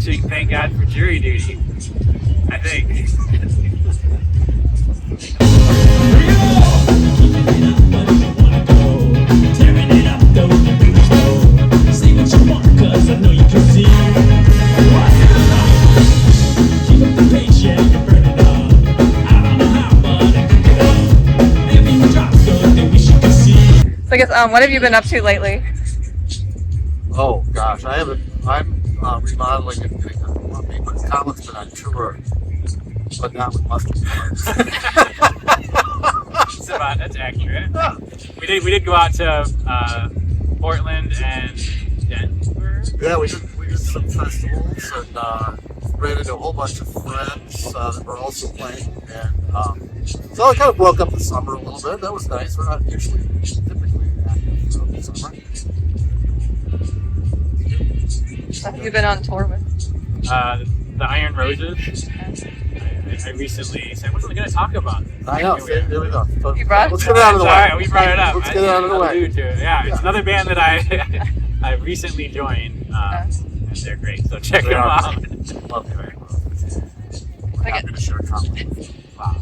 watching Thank God for Jury Duty, I think. So I guess, what have you been up to lately? Oh gosh, I'm remodeling and getting Colin's been on tour, but not with mustard cars. That's accurate. We did go out to Portland and Denver. Yeah, we did some festivals and ran into a whole bunch of friends that were also playing, and so it kind of broke up the summer a little bit. That was nice. We're not usually typically active throughout the summer. What have you been on tour with? The Iron Roses. I recently said, what am I going to talk about? I know. Here we go. You brought Let's get it out of the way. All right, we brought it up. Let's get it out of the way. Yeah, it's another band that I recently joined, and they're great. So check them out. Love you, man. We're happy to share Colin with you. Wow.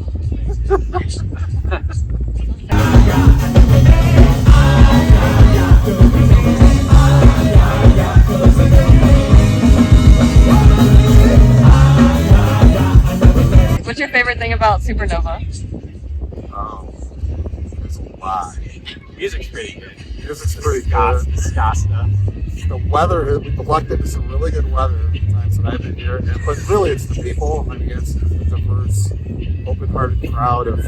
What's your favorite thing about Supernova? There's a lot. Music's pretty good. Music's pretty good. Ska stuff. The weather, we've lucked into some really good weather the times that I've been here. But really, it's the people. I mean, it's a diverse, open-hearted crowd of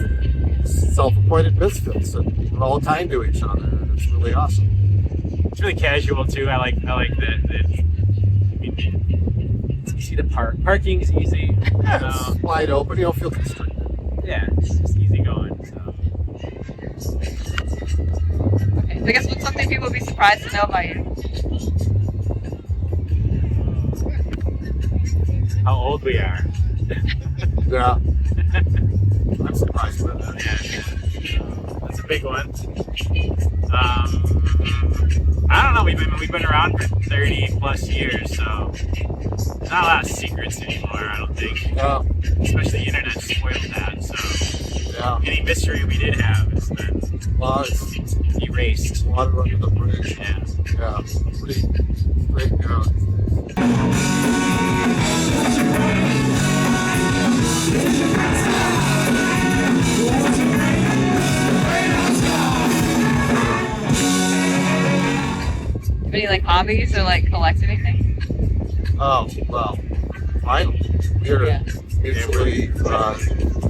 self-appointed misfits that we're all kind to each other. And it's really awesome. It's really casual too. I like that. I mean, it's easy to park. Parking's easy. Yeah, it's wide open. You don't feel constricted. Yeah, it's just easy going. So. Okay, so I guess what's something people would be surprised to know about you? How old we are. Yeah. I'm surprised by that. Yeah. That's a big one. I don't know. We've been around for 30 plus years, so there's not a lot of secrets anymore. I don't think. Yeah. Especially the internet spoiled that. So Yeah. any mystery we did have has been Well, it's erased. water under the bridge. Yeah. Yeah. Pretty straight down. Any like hobbies or like collect anything? Oh, well, finally. We're mutually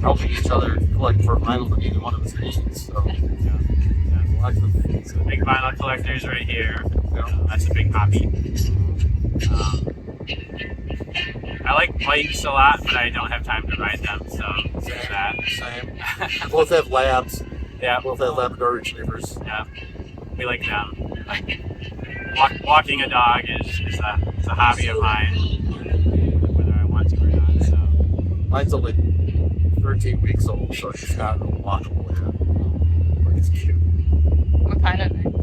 helping each other collect more vinyl than either one of us needs. So, lots of So the big vinyl collectors right here. Yeah. That's a big hobby. I like bikes a lot, but I don't have time to ride them, so there's that. Same. Both have labs. Yeah. Both have Labrador retrievers. Yeah. We like them. Walking a dog is a hobby of mine, whether I want to or not. So. Mine's only 13 weeks old, so he's not walkable yet. But he's cute. What kind of thing?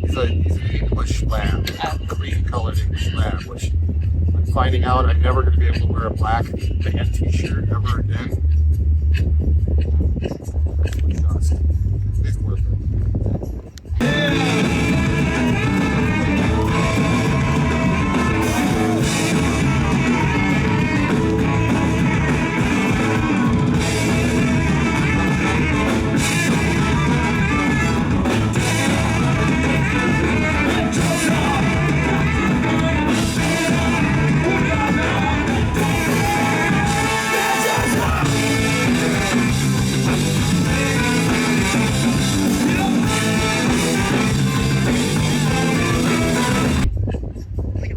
He's an English lab, a cream-colored English lab, which I'm finding out I'm never going to be able to wear a black band t-shirt ever again. That's what he does. He's worth it.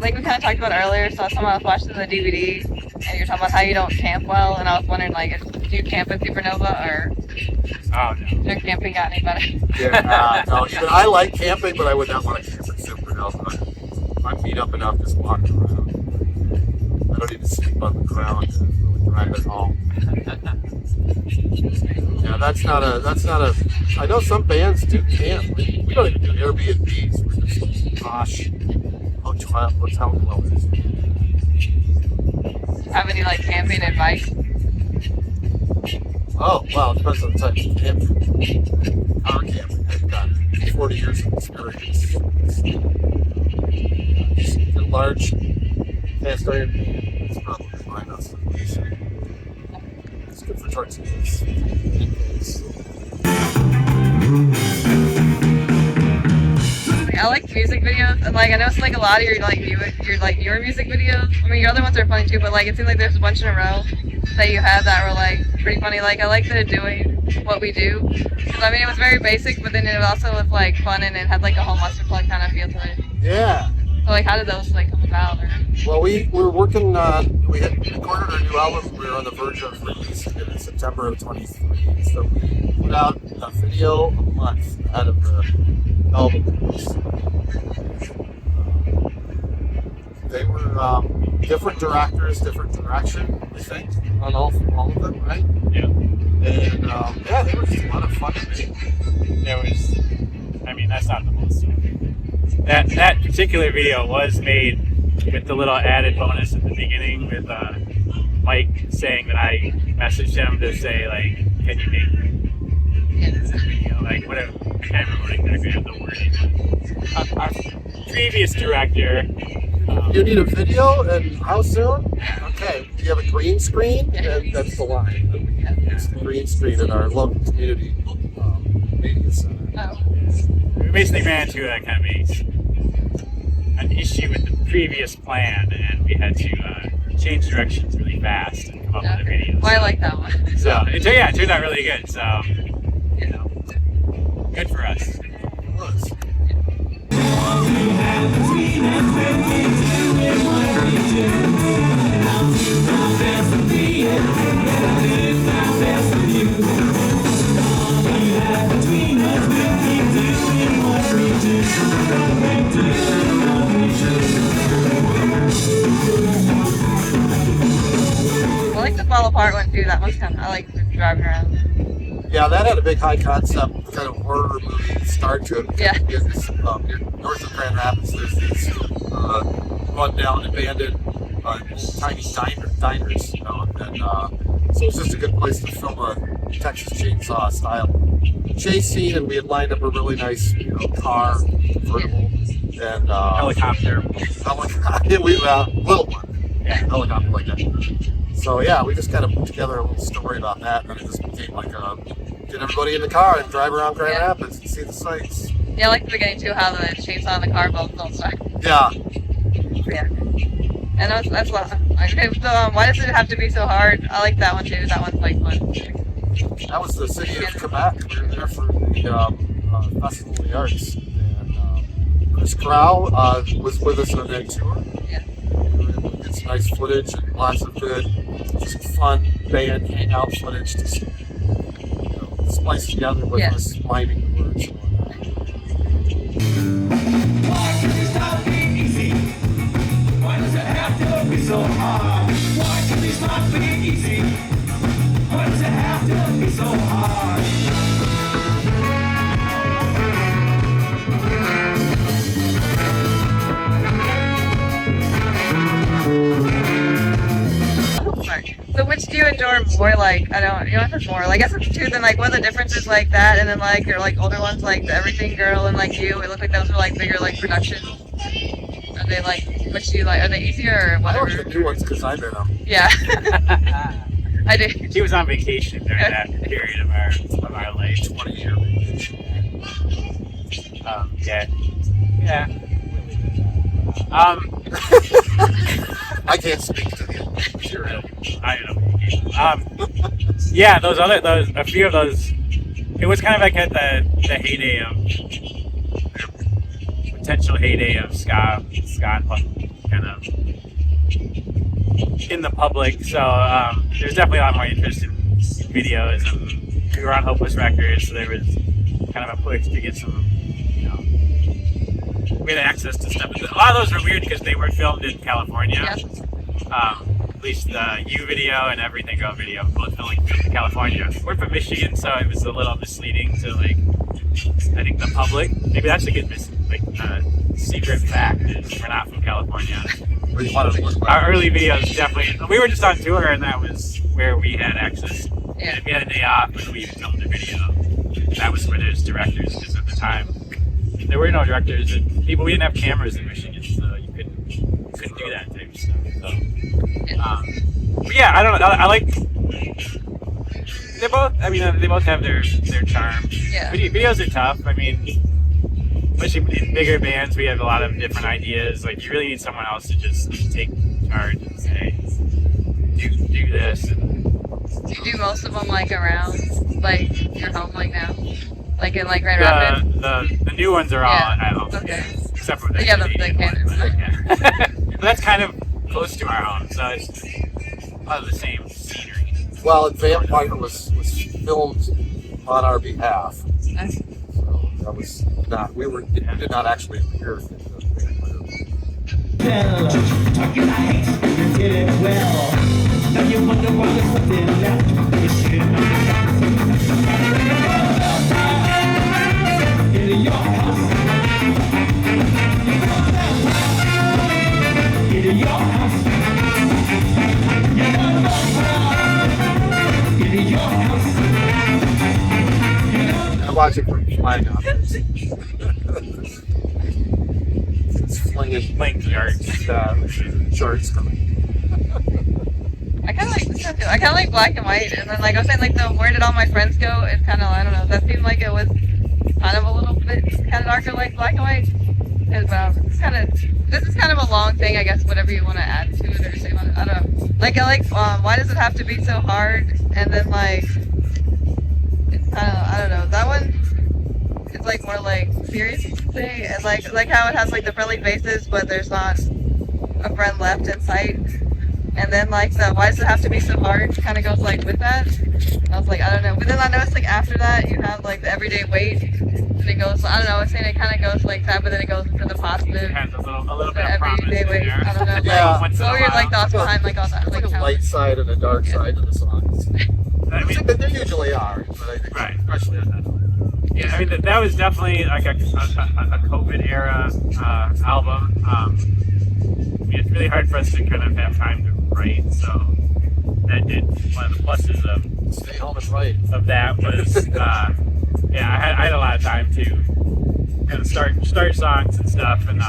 Like we kind of talked about earlier, so someone was watching the DVD, and you're talking about how you don't camp well, and I was wondering, like, do you camp in Supernova, or Oh no. your camping got any better? Yeah, no, even I like camping, but I would not want to camp in Supernova. I'm beat up enough just walking around. I don't need to sleep on the ground to really drive it home. Yeah, that's not a. I know some bands do camp. We don't even do Airbnbs. We're just posh hotel dwellers. have any like camping advice? Oh, well, it depends on the type of camping. Car camping, I've got 40 years of experience. Just get a large cast iron pan. It's probably fine. It's good for tortillas. Pancakes. I like music videos, and like I noticed like a lot of your your music videos. I mean, your other ones are funny too, but like it seems like there's a bunch in a row that you had that were like pretty funny. Like I like that it's doing what we do, because I mean it was very basic, but then it also was like fun and it had like a whole mustard plug kind of feel to it. Yeah. So like, how did those like come about? Or... Well, we were working on, we had recorded our new album. We were on the verge of releasing it in September of 23. So we put out a video a month ahead of the album release. They were different directors, different direction, I think, on all of them, right? Yeah. And yeah, they were just a lot of fun to make. There was, I mean, that's not the whole story. That particular video was made with the little added bonus at the beginning with Mike saying that I messaged him to say, like, can you make this video? Like, whatever. I can't remember exactly the wording. Our previous director. You need a video, and how soon? Okay. Do you have a green screen? And that's the line that we have. It's the green screen in our local community media center. Oh. We basically ran into kind of an issue with the previous plan, and we had to change directions really fast and come up with a video. Well, I like that one. So it turned out really good. So you know, good for us. It was. I like the Fall Apart one too. That one's kind of, I like driving around. Yeah, that had a big high concept kind of horror movie start to it. Yeah. It's, north of Grand Rapids, there's these run down abandoned tiny diners, you know, and so it's just a good place to film a Texas Chainsaw style chase scene. And we had lined up a really nice, car, convertible, and Helicopter. helicopter. We little one, helicopter like that. So yeah, we just kind of put together a little story about that, and then it just became like get everybody in the car and drive around Grand Rapids and see the sights. Yeah, I like the beginning too, how the chainsaw and the car both don't start. Yeah. Yeah. And that's a lot. Okay, so why does it have to be so hard? I like that one too. That one's like fun. That was the city of Quebec. We were there for the Festival of the Arts, and Chris Crow was with us on that tour. Yeah. We were able to get some nice footage and lots of good, just fun band hangout footage to splice together with us miming the words and whatnot. Why can this not be easy? Why does it have to be so hard? Why can this not be easy? Why does it have to be so hard? Sorry. So which do you enjoy more? Like, I don't, if it's more. Like, I guess it's two. Then like, what are the differences like that, and then like your like older ones, like the Everything Girl and like You. It looked like those were like bigger like productions. Are they like? Which do you like? Are they easier or I whatever? like the new ones because I'm in them. Yeah. I did. He was on vacation during that period of our life. 20-year vacation. Yeah. I can't speak to the Sure. I don't know. Yeah, a few of those. It was kind of like at the heyday of potential heyday of ska and punk, kind of in the public. So there's definitely a lot more interest in videos, and we were on Hopeless Records, so there was kind of a push to get some. We had access to stuff. A lot of those were weird because they were filmed in California. Yeah. At least the You video and Everything Go video, both filmed in California. We're from Michigan, so it was a little misleading to I think the public. Maybe that's a good secret fact is we're not from California. But you wanted to look our back. early videos definitely. We were just on tour, and that was where we had access. Yeah. We had a day off, and we filmed a video. That was where there's directors, because at the time there were no directors, and we didn't have cameras in Michigan, so you couldn't do that type of stuff. So, but yeah, I don't know. I like. They both. I mean, they both have their charm. Yeah. Videos are tough. I mean, especially in bigger bands, we have a lot of different ideas. Like, you really need someone else to just take charge and say, do this. And, Do you do most of them like around like your home like now? Like in like Grand Rapids? the new ones are all Yeah. at home. Okay. Yeah, except for the Yeah, the Canadian Canadian one, one. but, yeah. But that's kind of close to our home, so it's a lot of the same scenery. Well, Vampire was filmed on our behalf. Okay. So that was not, did not actually appear in the Vampire. Well, talking like you did it well. Now you wonder why there's nothing left. You should know in your house. In your house. In your house. I watch it from flying out. It's flinging Playing yards. charts coming. I kind of like this stuff too. I kind of like black and white, and then like I was saying, like the Where Did All My Friends Go? It's kind of, I don't know. That seemed like it was kind of a little bit kind of darker, like black and white. Because this is kind of a long thing, I guess. Whatever you want to add to it or say about it, I don't know. Like I like Why Does It Have to Be So Hard? And then like it's kind of, I don't know. That one is like more like serious thing, and like how it has like the friendly faces, but there's not a friend left in sight. And then like the Why Does It Have to Be So Hard kind of goes like with that. I was like, I don't know. But then I noticed like after that you have like the Everyday Weight, and it goes, I don't know, I was saying it kind of goes like that, but then it goes into the positive. It has a little The bit of promise Everyday in Weight. there. I don't know. Yeah. Like, Once in what a were your like while. thoughts behind like all that? It's like a how- light side and a dark side to the songs. I mean, They usually are, but I think Right. especially in that. yeah, I mean that was definitely like a COVID era album. I mean, it's really hard for us to kind of have time to write, so that did one of the pluses Stay home and write. of that was yeah, I had a lot of time to kind of start songs and stuff, and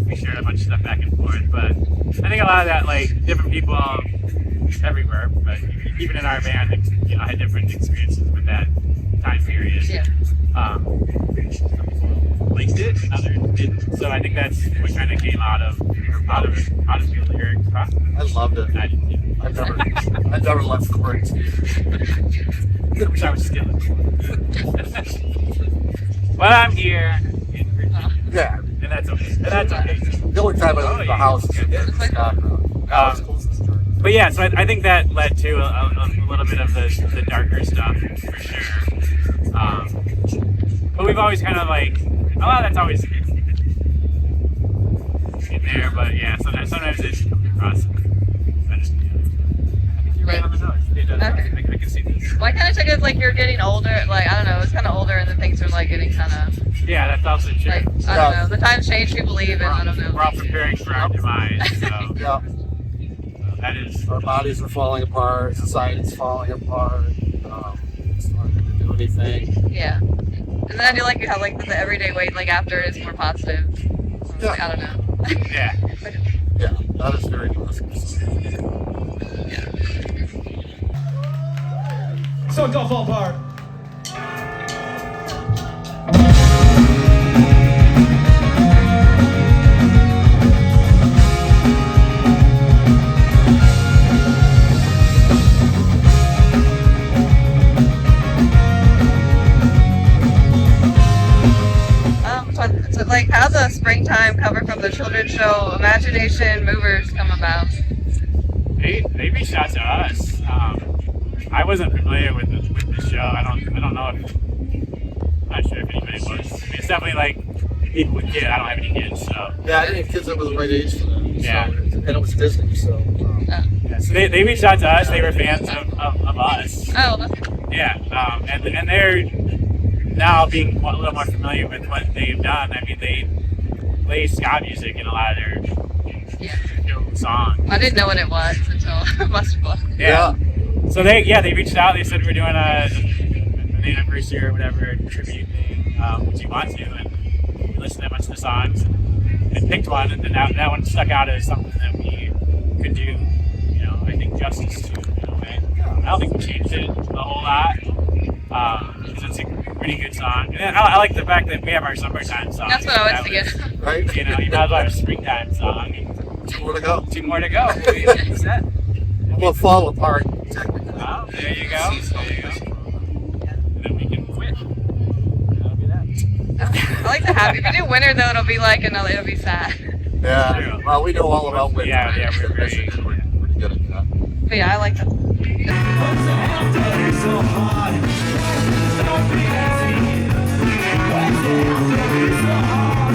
we shared a bunch of stuff back and forth. But I think a lot of that, like different people everywhere, but even in our band, you know, had different experiences with that time period. Yeah. Some people liked it, and others didn't. So I think that's what kind of came out of the lyrics process. I loved it. I didn't. I've never left quarantine. I wish I was still in But I'm here in Virginia, Yeah. and that's okay. And that's okay. The only time I leave the house is in It's like- House closest door. But yeah, so I think that led to a little bit of the darker stuff for sure. But we've always kind of like a lot of that's always in there. But yeah, sometimes it comes across. I think you're right on the nose. It does. Okay. I can see this. Well, I kind of took it as like you're getting older. Like I don't know, it's kind of older, and then things are like getting kind of Yeah, that's also true. like I don't know. The times change, people leave, and I don't know. We're all preparing for our demise. So Yeah. that is. Our bodies are falling apart. Society's falling apart. It's not going to do anything. Yeah. And then I do like you have like the Everyday Weight like after is more positive. So it's like, I don't know. Yeah. Yeah, that is very positive. So it don't fall apart. So like how the springtime cover from the children's show Imagination Movers come about? They reached out to us. I wasn't familiar with the show. I don't know if I'm not sure if anybody was. I mean, it's definitely like people with kids. I don't have any kids, so Yeah, I didn't have kids that were the right age for them. Yeah. So, and it was Disney, so. yeah, so they reached out to us. They were fans of us. Oh, that's Yeah, and they're now being a little more familiar with what they've done. I mean, they play ska music in a lot of their Yeah. no song. I didn't know what it was until Mustard Book. Yeah. So they reached out. They said we're doing an anniversary or whatever tribute thing. Do you want to? And we listened to a bunch of the songs and picked one, and then that one stuck out as something that we could do. You know, I think justice to in a way. I don't think we changed it a whole lot because it's a pretty good song. And I like the fact that we have our summertime song. That's what I was thinking. Right? You know, you might as well have a springtime song. 2 more to go. 2 more to go. That's it. We'll fall apart, technically. Oh, there you go. There you go. And then we can quit. That'll be that. I like the happy. If we do winter though, it'll be like another. It'll be sad. Yeah. True. Well, we know all about winter. Yeah, we're very. We're pretty good at that. But yeah, I like that. Why does it have to be so hard? Why does it stop being easy? Why does it have to be so hard?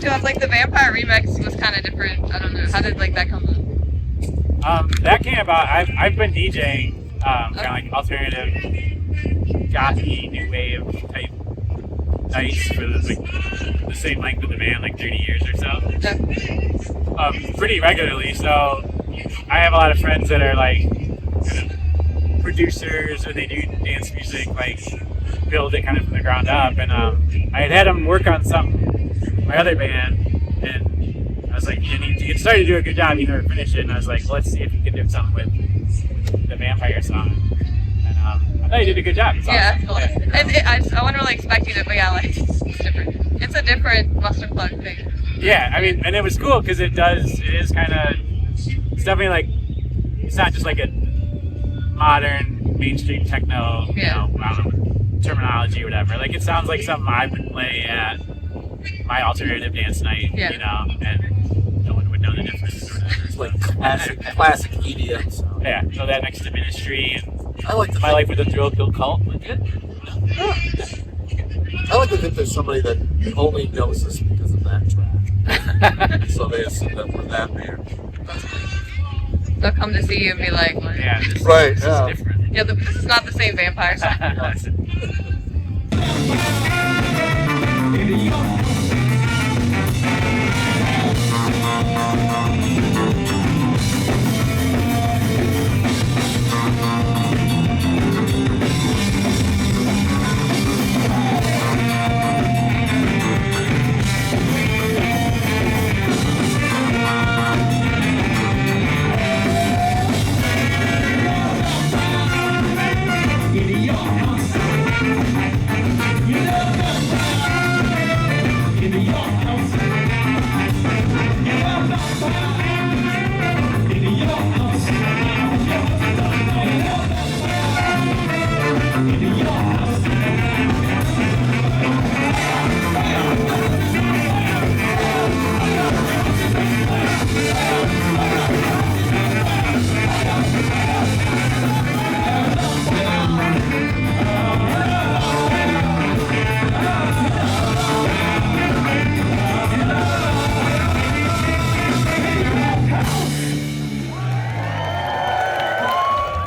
Too, I was like the Vampire remix was kind of different. I don't know. How did like that come up? That came about. I've been DJing kind of like alternative, gothy, new wave type nights for the same length of the band, like 30 years or so. Pretty regularly. So I have a lot of friends that are like kind of producers, or they do dance music, like build it kind of from the ground up. And I had them work on my other band, and I was like, you started to do a good job, you never finished it, and I was like, well, let's see if you can do something with the Vampire song. And I thought you did a good job. It's Yeah, awesome. cool. I wasn't really expecting it, but yeah, like it's different. It's a different Mustard Plug thing. Yeah, I mean, and it was cool because it is kind of, it's definitely like, it's not just like a modern mainstream techno, you Yeah. know, I don't know, terminology or whatever. Like, it sounds like something I would play at my alternative dance night, Yeah. you know, and no one would know the difference or whatever. It's like classic EDM sound. Yeah, so that next to Ministry and I like to My Life with a Thrill Kill Cult. Like it. I like to think there's somebody that only knows us because of that track. So they assume that we're that band. They'll come to see you and be like, what? Yeah, this Right, is yeah. different. Yeah, this is not the same Vampire song.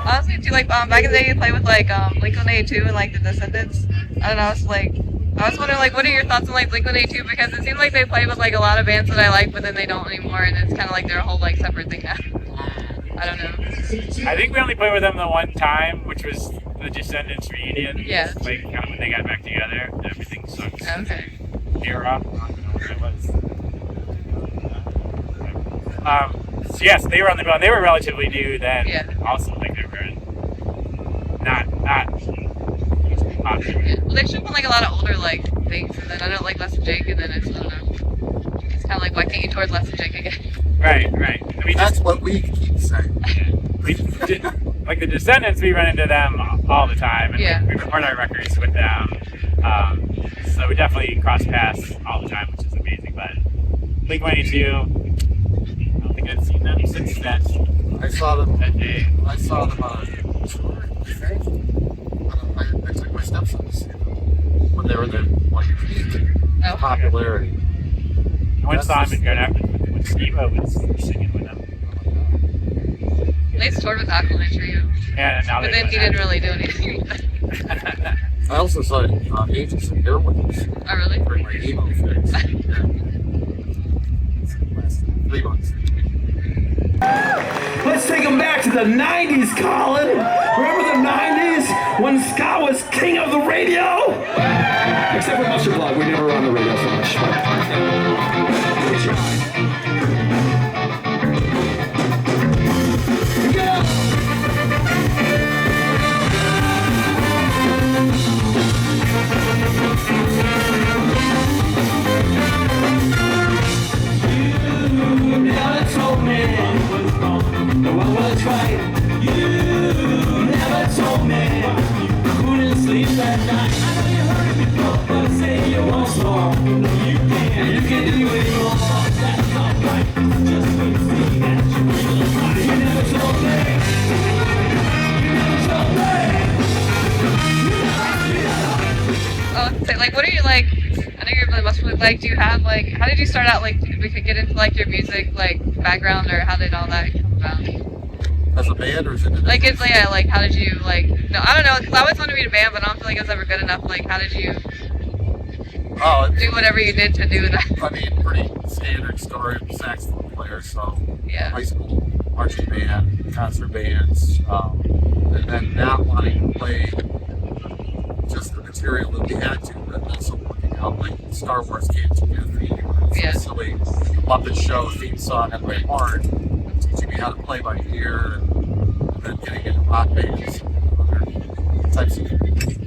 Honestly, too, like back in the day, you play with like Blink-182 and like the Descendants. I don't know. It's like I was wondering like, what are your thoughts on like Blink-182? Because it seems like they play with like a lot of bands that I like, but then they don't anymore, and it's kind of like their whole like separate thing now. I don't know. I think we only played with them the one time, which was the Descendants reunion. Yeah. Like kind of when they got back together and everything sucks. Okay. Era. I don't know what it was. So yes, they were on the bill. And they were relatively new then. Yeah. Also, like they were not popular. Yeah. Well, they show up on like a lot of older like things, and then I don't like Less Than Jake, and then it's I don't know. It's kind of like why can't you towards Less Than Jake again? Right. I mean, That's what we keep saying. we did, like the Descendants, we run into them all the time, and Yeah. we record our records with them. So we definitely cross paths all the time, which is amazing. But Blink-182, I don't think think I've seen them since I saw them. that day. I saw them on a tour. I took my stepson to see them when they were their like peak Oh. popularity. I went and saw him in Grand Rapids when Skiba was singing with them. They toured with Aquaman Trio, Yeah, and now but they're then he doing didn't really do anything. I also saw Agents of Airwaves Oh, really? during my emo phase. Yeah. Last 3 months. Let's take them back to the 90s, Colin. Remember the 90s when ska was king of the radio? Except for Mustard Blog, we never were on the radio so much. We tried. Go! You never told me what was right. You never told me you couldn't sleep that night. I know you heard it before, but I say you once more. No, you can do it more. That's not right. Just when you see that you feel right. You never told me. You never told me. Oh, so, like, what are you like? I know you're really must like. Do you have like? How did you start out? Like, we could get into like your music like background, or how did all that come about? As a band or is it Like, it's yeah, like how did you like? No, I don't know. Because I always wanted to be in a band, but I don't feel like it was ever good enough. Like, how did you do whatever you did to do that? I mean, pretty standard story. I'm a saxophone player, so Yeah. high school marching band, concert bands, and then not wanting to play just the material that we had to, but also working out like Star Wars Can't Get a Theme, Yeah. silly Muppet Show theme song on my horn, teaching me how to play by ear, and then getting into rock bands and other types of.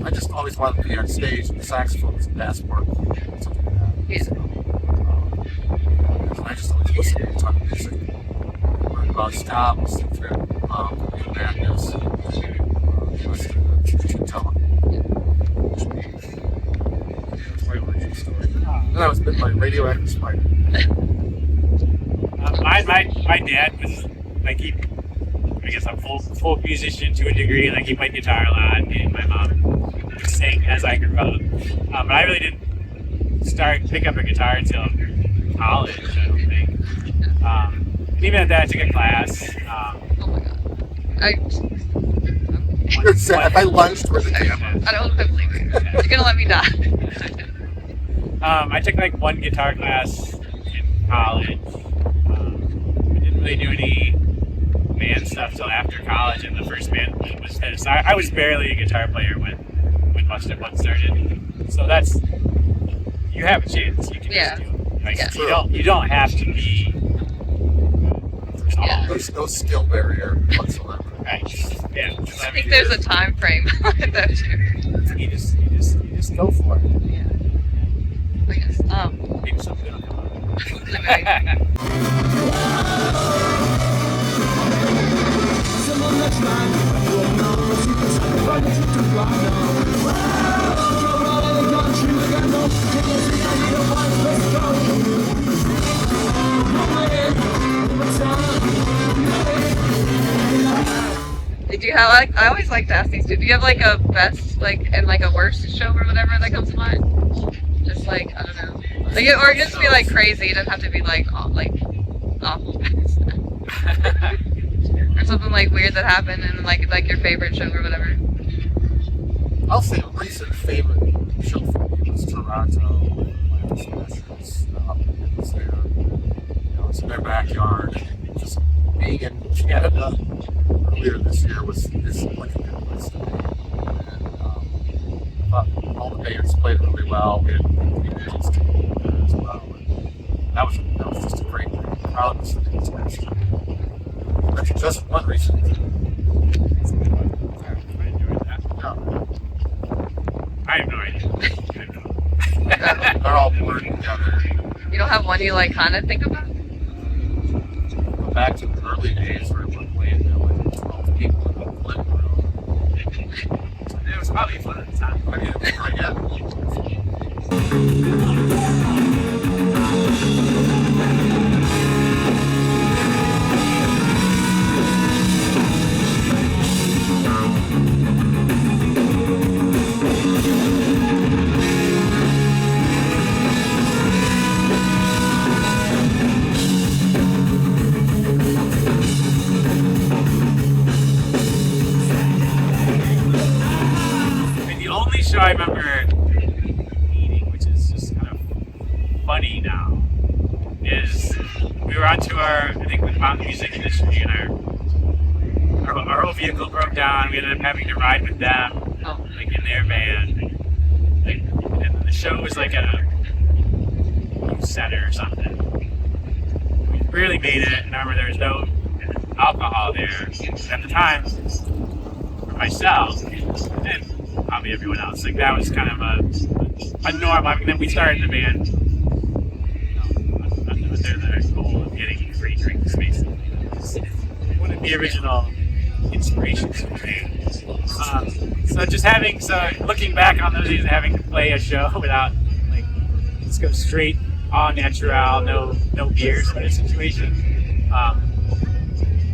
I just always wanted to be on stage, and the saxophone was a passport, something like that. Yeah. So, and I just always listened to a ton of music, learned about ska, listened through New Madness, listened to Tone. That's my origin story. Then I was bit by a radioactive spider. My dad was like he, I guess I'm full musician to a degree. Like he played guitar a lot, and my mom sang as I grew up. But I really didn't pick up a guitar until college. I don't think. And even at that, I took a class. Oh my god. If I lunged with a jam. I don't believe it. You're gonna let me die. I took like one guitar class in college. I didn't really do any band stuff till after college, and the first band was this. I was barely a guitar player when Mustard One started. So that's you have a chance. You can Yeah. just do it. Like, Yeah. you don't have to be. Yeah. There's no skill barrier whatsoever. Right. Yeah. I think there's a time frame with that too. You just go for it. Yeah. I guess. Maybe something will come out. Someone that's mine, you're not a secret, I'm running to the ground now. Throw all of the country, look at no, can you see I need a one, let's go. No way, no time, no way. Did you have like? I always like to ask these two. Do you have like a best like and like a worst show or whatever that comes to mind? Just like I don't know, like or just be like crazy. It doesn't have to be like awful. Or something like weird that happened and like your favorite show or whatever. I'll say a recent favorite show for me was Toronto. It was there. It's in their backyard. Just being in Canada earlier this year is like a good place to be. And I thought all the bands played really well. We had musicians there as well. And that was just a great thing. The crowd was fantastic. That's just one reason. I have no idea. They're all blurred together. You don't have one you like kind of think about? Go back to the early days where we're playing like 12 people in the living room. It was probably fun at the time. I mean, yeah. show I remember eating, which is just kind of funny now, is we were on tour, I think with Mountain Music initially, and our whole vehicle broke down. We ended up having to ride with them, like in their van. And the show was like at a youth center or something. We barely made it, and I remember there was no alcohol there. At the time, for myself, and probably everyone else, like that was kind of a norm. I mean, then we started the band, under the goal of getting free drinks, basically. One of the original inspirations for the band. So looking back on those days and having to play a show without, like, just go straight all natural, no beer sort of situation.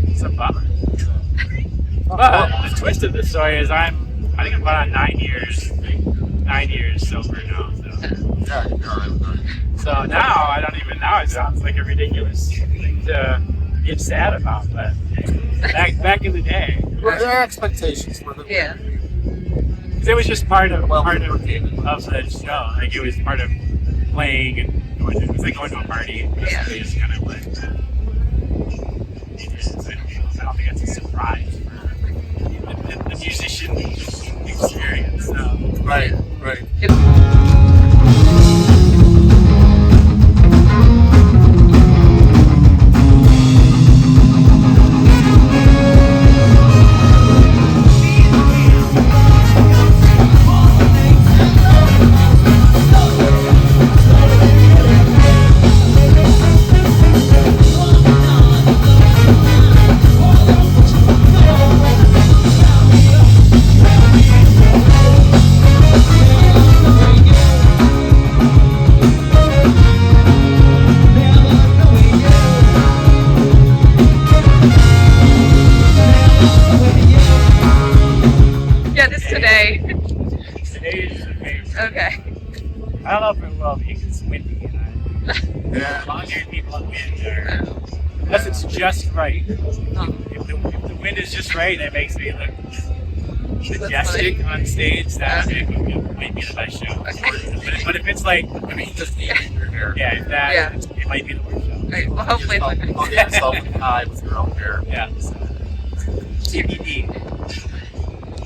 It's a bummer. But the twist of the story is I think I'm going on 9 years sober now. Yeah, you're all right with that. So now it sounds like a ridiculous thing to get sad about, but back in the day, Well, their expectations were that Yeah. because it was just part of the show. Like it was part of playing and it was like going to a party. Basically, it's kind of like it is. I don't think it's a surprise for the musician experience. So. right. Yeah, this today. Today is the favorite. Okay. I don't know if it will be because it's windy and Yeah. long-haired people in wind are, unless it's just right. Oh. If the wind is just right, it makes me look majestic on stage. That it might be the best show. But if it's like, I mean, Just the your hair. yeah, if that, Yeah. it might be the worst show. Alright, well, hopefully it's okay. I'll get yourself high with your own hair. Yeah. So. TBD.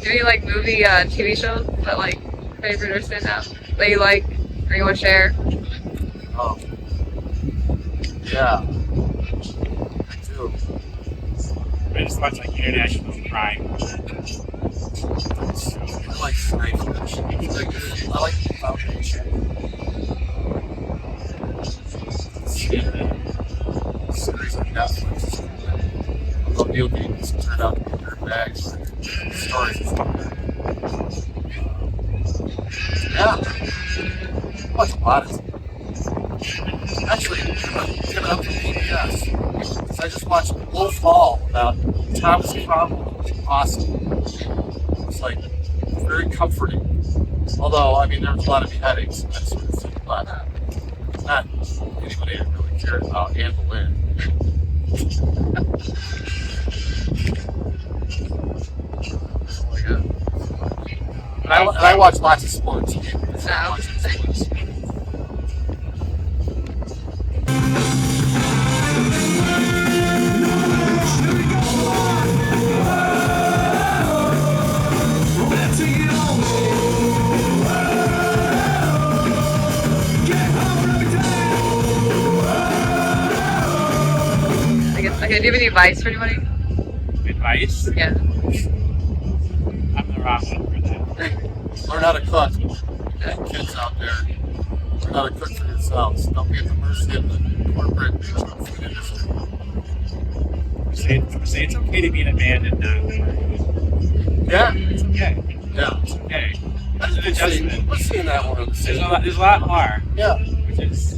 Do you like movie, TV shows that like favorite or stand out that you like or you want to share? Oh. Yeah. I do. I just watch like international crime. I like Snipe. I like the Foundation. Series on Netflix. Although Neil Gaiman's turned out to be their bags, but stories is not bad. Yeah. Watch a lot of it. Actually, give it up to PBS. Because I just watched Wolf Hall about Thomas Cromwell. Awesome. It was like very comforting. Although, I mean, there was a lot of beheadings and that sort of thing, but not anybody that really cared about Anne Boleyn. And I watch lots of sports. I watch sports. I guess. Okay. Do you have any advice for anybody? Advice? Yeah. I'm the wrong one for that. Learn how to cook. Kids out there. Learn how to cook for yourselves. Don't be at the mercy of the corporate food industry. Say it's okay to be in a band and not work. Yeah. It's okay. Yeah. It's okay. That's an adjustment. We're seeing that one on the scene. There's a lot more. Yeah. Which is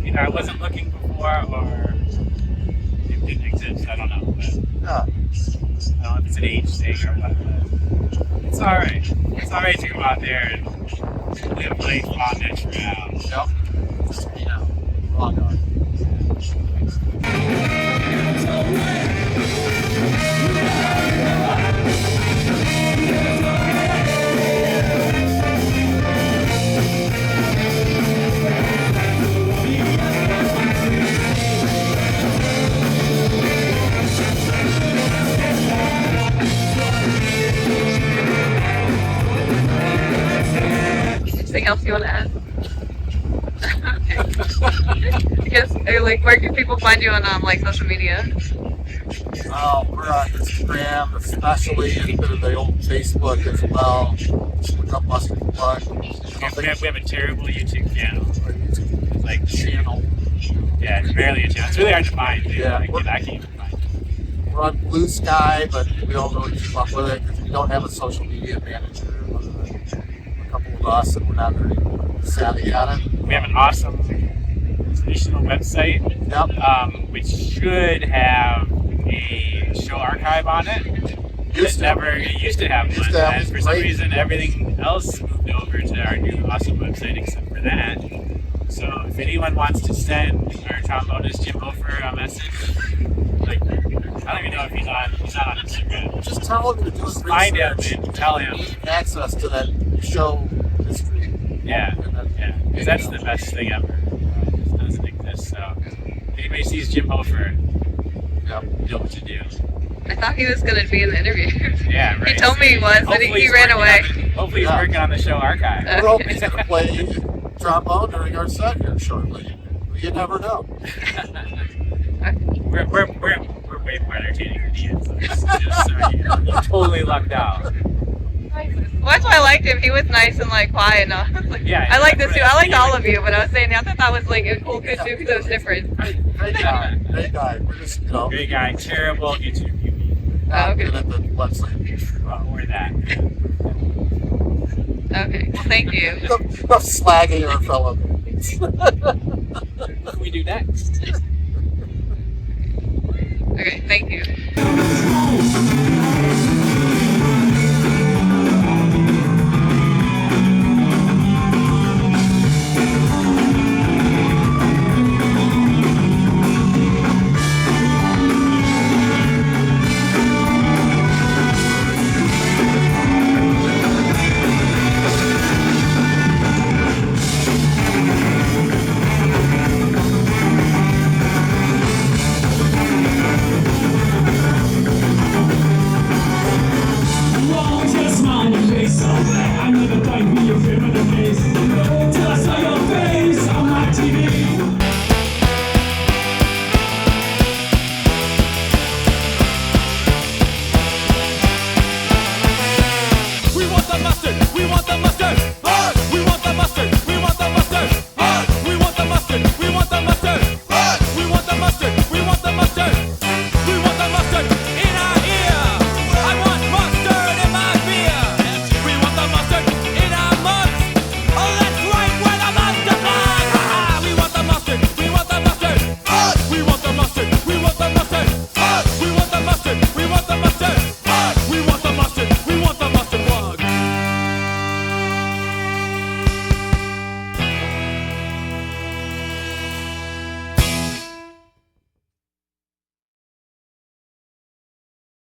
either I wasn't looking before or it didn't exist. I don't know. But Yeah. I don't know if it's an age thing or what. But it's all right. It's all right to go out there and live life on natural. Yep. Just, raw dog. else you want to add? Okay. I guess, like, where can people find you on like social media? We're on Instagram, especially, and a bit of the old Facebook as well. Just look up Mustard Plug. We have a terrible YouTube channel. Our YouTube It's like, channel. yeah, it's barely a channel. It's really hard to find. Too. Yeah. I can't even find it. We're on Blue Sky, but we don't really keep up with it because we don't have a social media manager other than a couple of us, and we're not very savvy at it. We have an awesome traditional website, Yep. which should have a show archive on it. It used to have one, and for some reason everything else moved over to our new awesome website except for that. So if anyone wants to send our trombonist Jim Hofer a message, like, I don't even know if he's not on Instagram. Just tell him to do his Find him research. and tell him. Access to that show history. Yeah, And then, yeah, because that's the best thing ever. It doesn't exist. So if anybody sees Jim Hofer, Yep. you know what to do. I thought he was gonna be in the interview. Yeah, right. He told me he was, but Hopefully he he's ran working away. hopefully he's Yeah. working on the show archive. We're hoping he's going to play trombone during our set here shortly. You never know. We're way more entertaining than he is. So just so you totally lucked out. Well, that's why I liked him. He was nice and like quiet enough. Like, Yeah, I like this that's too. what I liked I- all of you, but I was saying I thought that was like a cool kid too because it was different. Great guy. Great guy. We're just, Great guy, terrible interview. not Okay. good at the website. Or that. Okay, well, thank you. Enough slagging our fellow bands. What can we do next? Okay, thank you. Just mind your face. I never thought you'd be your favorite face. Till I saw your face on my TV. We want the master.